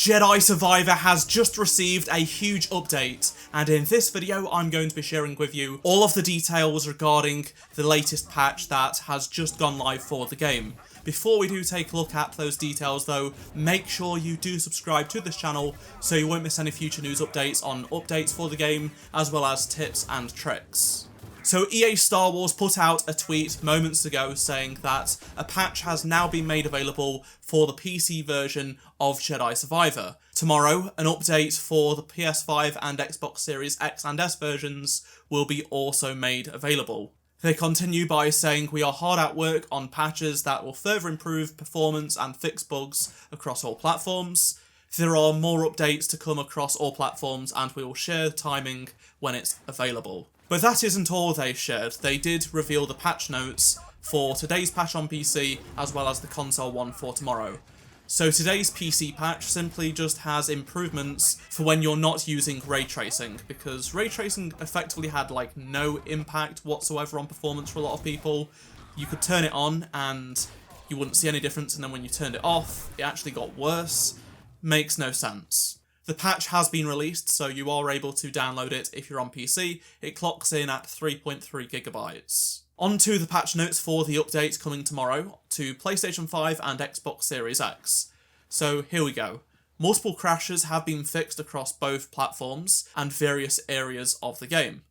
Jedi Survivor has just received a huge update, and in this video I'm going to be sharing with you all of the details regarding the latest patch that has just gone live for the game. Before we do take a look at those details though, make sure you do subscribe to this channel so you won't miss any future news updates on updates for the game, as well as tips and tricks. So EA Star Wars put out a tweet moments ago saying that a patch has now been made available for the PC version of Jedi Survivor. Tomorrow, an update for the PS5 and Xbox Series X and S versions will be also made available. They continue by saying, "We are hard at work on patches that will further improve performance and fix bugs across all platforms. There are more updates to come across all platforms and we will share the timing when it's available." But that isn't all they shared. They did reveal the patch notes for today's patch on PC as well as the console one for tomorrow. So today's PC patch simply just has improvements for when you're not using ray tracing, because ray tracing effectively had like no impact whatsoever on performance for a lot of people. You could turn it on and you wouldn't see any difference, and then when you turned it off, it actually got worse. Makes no sense. The patch has been released, so you are able to download it if you're on PC. It clocks in at 3.3 gigabytes. On to the patch notes for the update coming tomorrow to PlayStation 5 and Xbox Series X. So here we go. Multiple crashes have been fixed across both platforms and various areas of the game.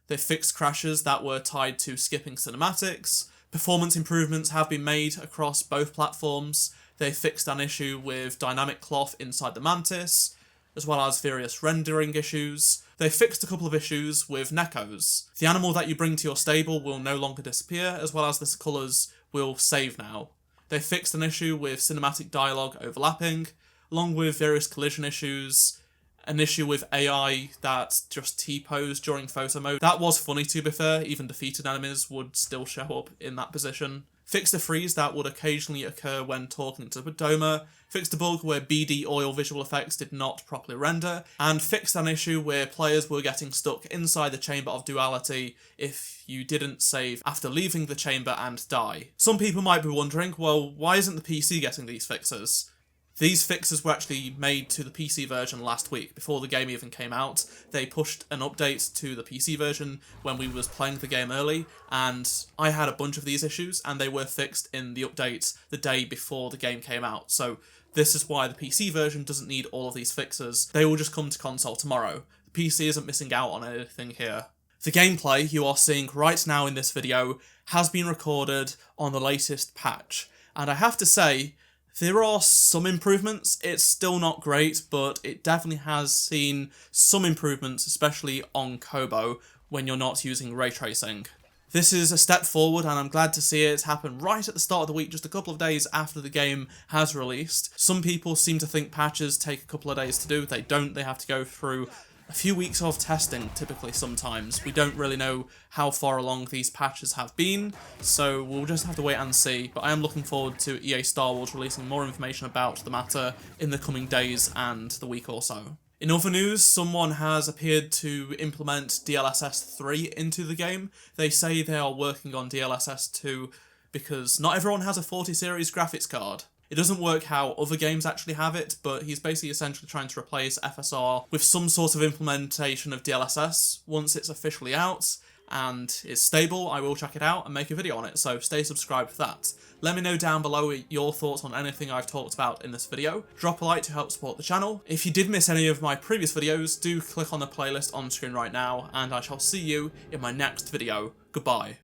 They fixed crashes that were tied to skipping cinematics. Performance improvements have been made across both platforms. They fixed an issue with dynamic cloth inside the Mantis, as well as various rendering issues. They fixed a couple of issues with Nekos. The animal that you bring to your stable will no longer disappear, as well as the colours will save now. They fixed an issue with cinematic dialogue overlapping, along with various collision issues, an issue with AI that just T-posed during photo mode. That was funny, to be fair. Even defeated enemies would still show up in that position. Fixed a freeze that would occasionally occur when talking to Doma, fixed a bug where BD oil visual effects did not properly render, and fixed an issue where players were getting stuck inside the Chamber of Duality if you didn't save after leaving the chamber and die. Some people might be wondering, well, why isn't the PC getting these fixes? These fixes were actually made to the PC version last week, before the game even came out. They pushed an update to the PC version when we was playing the game early, and I had a bunch of these issues, and they were fixed in the update the day before the game came out. So this is why the PC version doesn't need all of these fixes. They will just come to console tomorrow. The PC isn't missing out on anything here. The gameplay you are seeing right now in this video has been recorded on the latest patch, and I have to say, there are some improvements. It's still not great, but it definitely has seen some improvements, especially on Kobo, when you're not using ray tracing. This is a step forward, and I'm glad to see it happen right at the start of the week, just a couple of days after the game has released. Some people seem to think patches take a couple of days to do. They don't. They have to go through a few weeks of testing, typically sometimes. We don't really know how far along these patches have been, so we'll just have to wait and see. But I am looking forward to EA Star Wars releasing more information about the matter in the coming days and the week or so. In other news, someone has appeared to implement DLSS 3 into the game. They say they are working on DLSS 2 because not everyone has a 40 series graphics card. It doesn't work how other games actually have it, but he's basically essentially trying to replace FSR with some sort of implementation of DLSS. Once it's officially out and is stable, I will check it out and make a video on it, so stay subscribed for that. Let me know down below your thoughts on anything I've talked about in this video. Drop a like to help support the channel. If you did miss any of my previous videos, do click on the playlist on screen right now, and I shall see you in my next video. Goodbye.